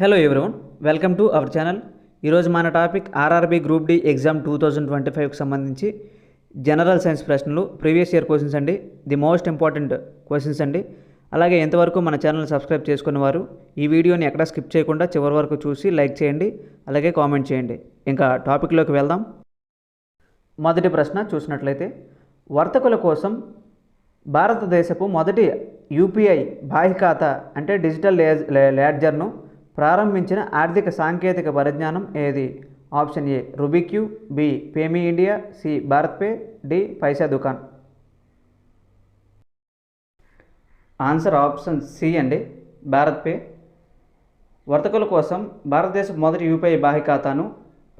Hello everyone, welcome to our channel. ఈరోజు మన topic RRB group D exam 2025కి సంబంధించి జనరల్ సైన్స్ ప్రశ్నలు, ప్రీవియస్ ఇయర్ క్వశ్చన్స్ అండి. ది మోస్ట్ ఇంపార్టెంట్ క్వశ్చన్స్ అండి. అలాగే ఎంతవరకు మన ఛానల్ సబ్స్క్రైబ్ చేసుకున్న వారు ఈ వీడియోని ఎక్కడ స్కిప్ చేయకుండా చివరి వరకు చూసి లైక్ చేయండి, అలాగే కామెంట్ చేయండి. ఇంకా టాపిక్లోకి వెళ్దాం. మొదటి ప్రశ్న చూసినట్లయితే, వర్తకుల కోసం భారతదేశపు మొదటి యూపీఐ బాహ్య ఖాతా అంటే డిజిటల్ లెడ్జర్ను ప్రారంభించిన ఆర్థిక సాంకేతిక పరిజ్ఞానం ఏది? Option A Rubique, B PayMe India, C BharatPe, D Paisa Dukan. Answer option C అండి, భారత్ పే. వర్తకుల కోసం భారతదేశ మొదటి యూపీఐ బాహ్య ఖాతాను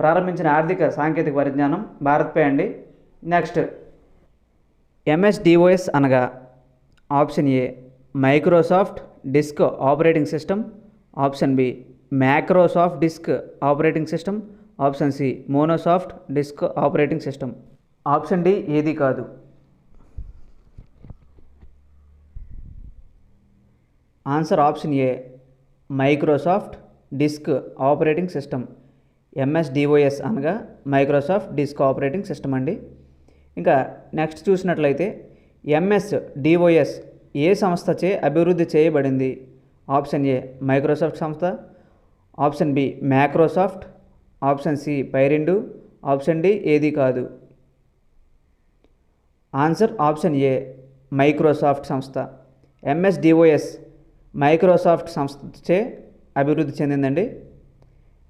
ప్రారంభించిన ఆర్థిక సాంకేతిక పరిజ్ఞానం భారత్ పే అండి. నెక్స్ట్, ఎంఎస్డిఓఎస్ అనగా option A Microsoft disk operating system, option B Microsoft disk operating system, option C monosoft disk operating system. Option D ఏది కాదు. Answer option A Microsoft disk operating system. MS DOS అనగా Microsoft disk operating system అండి. ఇంకా next చూసినట్లయితే, ఎంఎస్డిఓఎస్ ఏ సంస్థచే అభివృద్ధి చేయబడింది? Option A Microsoft సంస్థ, option B Microsoft, option C పైరిండు, ఆప్షన్ డి ఏది కాదు. ఆన్సర్ ఆప్షన్ ఏ మైక్రోసాఫ్ట్ సంస్థ. ఎంఎస్డిఓఎస్ మైక్రోసాఫ్ట్ సంస్థచే అభివృద్ధి చెందిందండి.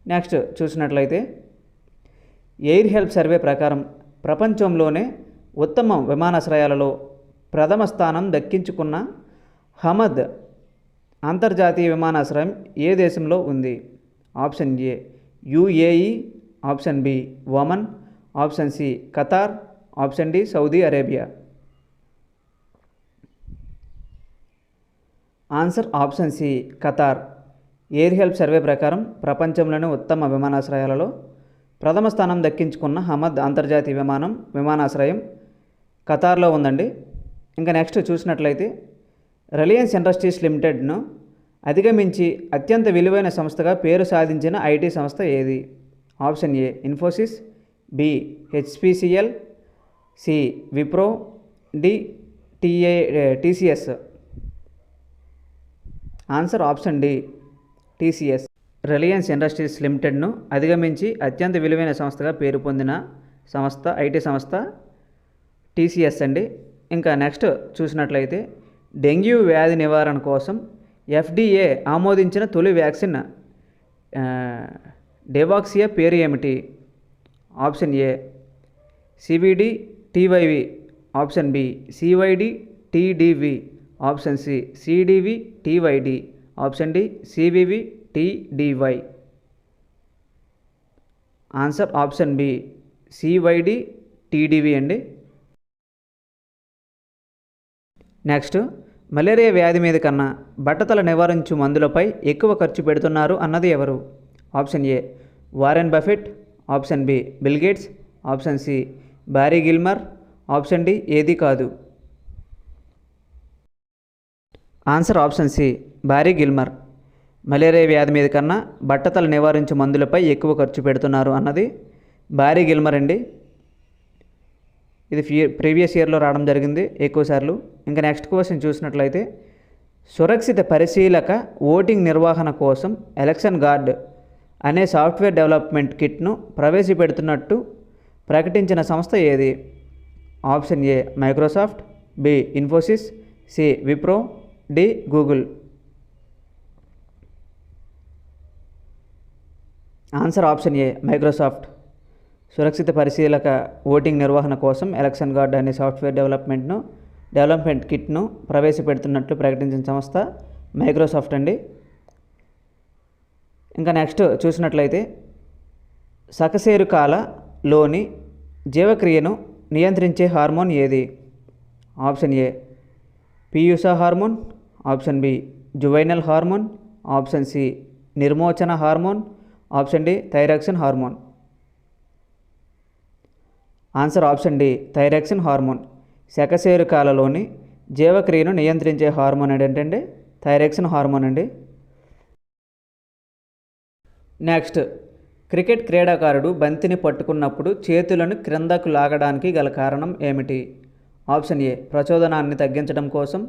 నెక్స్ట్ చూసినట్లయితే, ఎయిర్ హెల్ప్ సర్వే ప్రకారం ప్రపంచంలోనే ఉత్తమ విమానాశ్రయాలలో ప్రథమ స్థానం దక్కించుకున్న హమద్ అంతర్జాతీయ విమానాశ్రయం ఏ దేశంలో ఉంది? Option A UAE, option B Oman, option C Qatar, option D Saudi Arabia. Answer option C Qatar. Air help survey ప్రకారం ప్రపంచంలోని ఉత్తమ విమానాశ్రయాలలో ప్రథమ స్థానం దక్కించుకున్న హమద్ అంతర్జాతీయ విమానాశ్రయం ఖతార్లో ఉందండి. ఇంకా నెక్స్ట్ చూసినట్లయితే, రిలయన్స్ ఇండస్ట్రీస్ లిమిటెడ్ను అధిగమించి అత్యంత విలువైన సంస్థగా పేరు సాధించిన ఐటీ సంస్థ ఏది? Option A Infosys, B HPCL, C Wipro, D TCS. Answer option D TCS. Reliance Industries లిమిటెడ్ను అధిగమించి అత్యంత విలువైన సంస్థగా పేరు పొందిన సంస్థ, ఐటీ సంస్థ టీసీఎస్ అండి. ఇంకా నెక్స్ట్ చూసినట్లయితే, డెంగ్యూ వ్యాధి నివారణ కోసం ఎఫ్డిఏ ఆమోదించిన తొలి వ్యాక్సిన్ డెవాక్సియా పేరు ఏమిటి? Option A CVD TYV, option B CYD TDV, option C CDV TYD, option D CVV TDY. Answer option B CYD TDV అండి. నెక్స్ట్, మలేరియా వ్యాధి మీద కన్నా బట్టతల నివారించు మందులపై ఎక్కువ ఖర్చు పెడుతున్నారు అన్నది ఎవరు? Option A Warren Buffett, option B Bill Gates, option C Barry Gilmour, option D ఏది కాదు. Answer option C Barry Gilmour. Malaria వ్యాధి మీద కన్నా బట్టతల నివారించు మందులపై ఎక్కువ ఖర్చు పెడుతున్నారు అన్నది బారీ గిల్మర్ అండి. ఇది ప్రీవియస్ ఇయర్లో రావడం జరిగింది ఎక్కువసార్లు. ఇంకా నెక్స్ట్ క్వశ్చన్ చూసినట్లయితే, సురక్షిత పరిశీలక ఓటింగ్ నిర్వహణ కోసం ఎలక్షన్ గార్డ్ అనే సాఫ్ట్వేర్ డెవలప్మెంట్ కిట్ను ప్రవేశపెడుతున్నట్టు ప్రకటించిన సంస్థ ఏది? Option A Microsoft, B Infosys, C Wipro, D Google. Answer option A Microsoft. సురక్షిత పరిశీలక ఓటింగ్ నిర్వహణ కోసం ఎలక్షన్ గార్డ్ అనే సాఫ్ట్వేర్ డెవలప్మెంట్ కిట్ను ప్రవేశపెడుతున్నట్లు ప్రకటించిన సంస్థ మైక్రోసాఫ్ట్ అండి. ఇంకా నెక్స్ట్ చూసినట్లయితే, సకశేరుకాలలోని జీవక్రియను నియంత్రించే హార్మోన్ ఏది? ఆప్షన్ ఏ పీయూసా hormone, option B juvenile hormone, option C నిర్మోచన hormone, option D thyroxine hormone. Answer option D thyroxine hormone. శకశేరుకాలలోని జీవక్రియను నియంత్రించే హార్మోన్ ఏంటంటే థైరాక్సిన్ హార్మోన్ అండి. నెక్స్ట్, క్రికెట్ క్రీడాకారుడు బంతిని పట్టుకున్నప్పుడు చేతులను క్రిందకు లాగడానికి గల కారణం ఏమిటి? ఆప్షన్ ఏ ప్రచోదనాన్ని తగ్గించడం కోసం,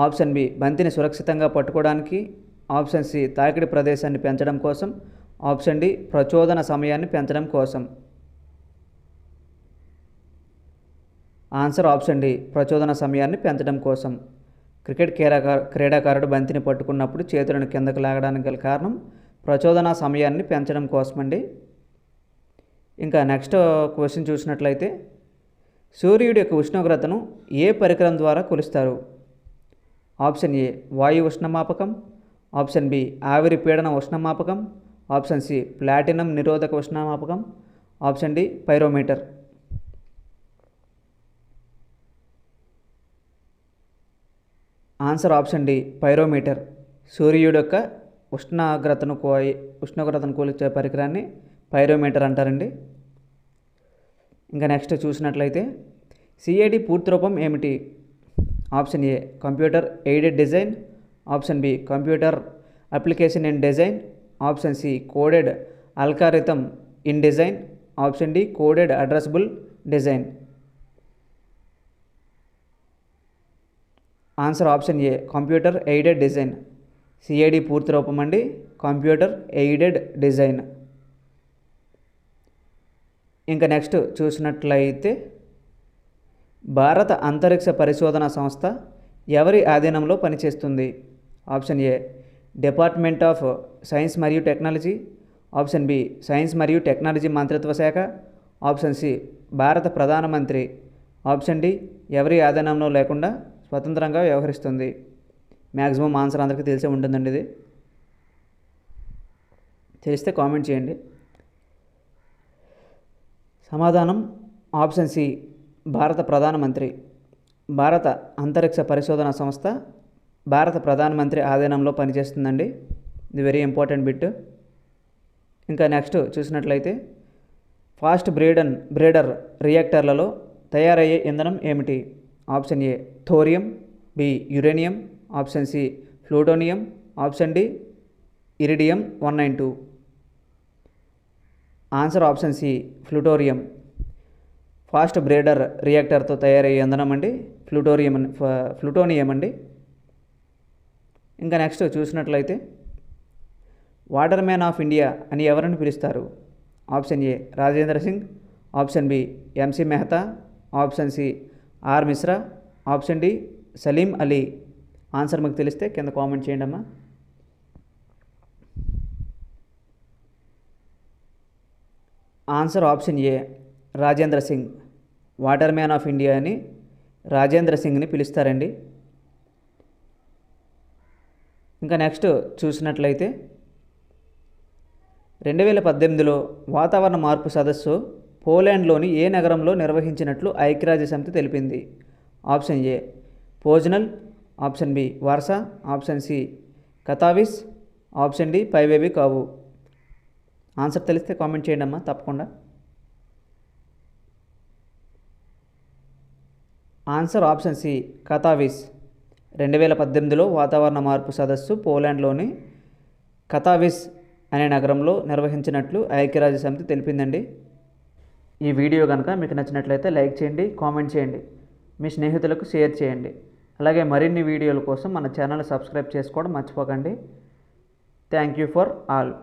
ఆప్షన్ బి బంతిని సురక్షితంగా పట్టుకోవడానికి, ఆప్షన్ సి తాకిడి ప్రదేశాన్ని పెంచడం కోసం, ఆప్షన్ డి ప్రచోదన సమయాన్ని పెంచడం కోసం. ఆన్సర్ ఆప్షన్ డి ప్రచోదన సమయాన్ని పెంచడం కోసం. క్రికెట్ క్రీడాకారుడు బంతిని పట్టుకున్నప్పుడు చేతులను కిందకు లాగడానికి గల కారణం ప్రచోదన సమయాన్ని పెంచడం కోసమండి. ఇంకా నెక్స్ట్ క్వశ్చన్ చూసినట్లయితే, సూర్యుడి యొక్క ఉష్ణోగ్రతను ఏ పరికరం ద్వారా కొలుస్తారు? ఆప్షన్ ఏ వాయు ఉష్ణమాపకం, ఆప్షన్ బి ఆవిరి పీడన ఉష్ణమాపకం, ఆప్షన్ సి ప్లాటినం నిరోధక ఉష్ణమాపకం, option D pyrometer. Answer option D pyrometer. సూర్యుడు యొక్క ఉష్ణోగ్రతను కొలిచే పరికరాన్ని పైరోమీటర్ అంటారండి. ఇంకా నెక్స్ట్ చూసినట్లయితే, సిఏడి పూర్తి రూపం ఏమిటి? Option A computer aided design, option B computer application in design, option C coded algorithm in design, option D coded addressable design. Answer option A computer aided design. CID పూర్తి రూపం అండి computer aided design. ఇంకా next చూసినట్లయితే, భారత అంతరిక్ష పరిశోధన సంస్థ ఎవరి ఆధీనంలో పనిచేస్తుంది? Option A department of science మరియు టెక్నాలజీ, ఆప్షన్ బి సైన్స్ మరియు టెక్నాలజీ మంత్రిత్వ శాఖ, ఆప్షన్ సి భారత ప్రధానమంత్రి, ఆప్షన్ డి ఎవరి ఆధీనంలో లేకుండా స్వతంత్రంగా వ్యవహరిస్తుంది. మ్యాక్సిమం ఆన్సర్ అందరికీ తెలిసే ఉంటుందండి. ఇది తెలిస్తే కామెంట్ చేయండి. సమాధానం ఆప్షన్ సి భారత ప్రధానమంత్రి. భారత అంతరిక్ష పరిశోధన సంస్థ భారత ప్రధానమంత్రి ఆధీనంలో పనిచేస్తుందండి. ఇది వెరీ ఇంపార్టెంట్ బిట్. ఇంకా నెక్స్ట్ చూసినట్లయితే, ఫాస్ట్ బ్రీడర్ రియాక్టర్లలో తయారయ్యే ఇంధనం ఏమిటి? Option A thorium, B uranium, option C plutonium, option D iridium 192. Answer option C plutonium. Fast breeder రియాక్టర్తో తయారయ్యే ఇంధనం అండి ప్లూటోనియం అండి. ఇంకా నెక్స్ట్ చూసినట్లయితే, వాటర్ మ్యాన్ ఆఫ్ ఇండియా అని ఎవరిని పిలుస్తారు? Option A Rajendra Singh, option B MC Mehta, option C R Mishra, option D Salim Ali. Answer మీకు తెలిస్తే కింద కామెంట్ చేయండి అమ్మా. Answer option A Rajendra Singh. Water man of India అని రాజేంద్ర సింగ్ని పిలుస్తారండి. ఇంకా నెక్స్ట్ చూసినట్లయితే, 2018లో వాతావరణ మార్పు సదస్సు పోలాండ్లోని ఏ నగరంలో నిర్వహించినట్లు ఐక్యరాజ్య సమితి తెలిపింది? Option A Poznan, option B Warsaw, option C Katowice, option D పైవేవి కావు. ఆన్సర్ తెలిస్తే కామెంట్ చేయండి అమ్మా తప్పకుండా. Answer option C Katowice. 2018లో వాతావరణ మార్పు సదస్సు పోలాండ్లోని కతావిస్ అనే నగరంలో నిర్వహించినట్లు ఐక్యరాజ్య సమితి తెలిపిందండి. ఈ వీడియో కనుక మీకు నచ్చినట్లయితే లైక్ చేయండి, కామెంట్ చేయండి, మీ స్నేహితులకు షేర్ చేయండి. అలాగే మరిన్ని వీడియోల కోసం మన ఛానల్ సబ్స్క్రైబ్ చేసుకోవడం మర్చిపోకండి. Thank you for all.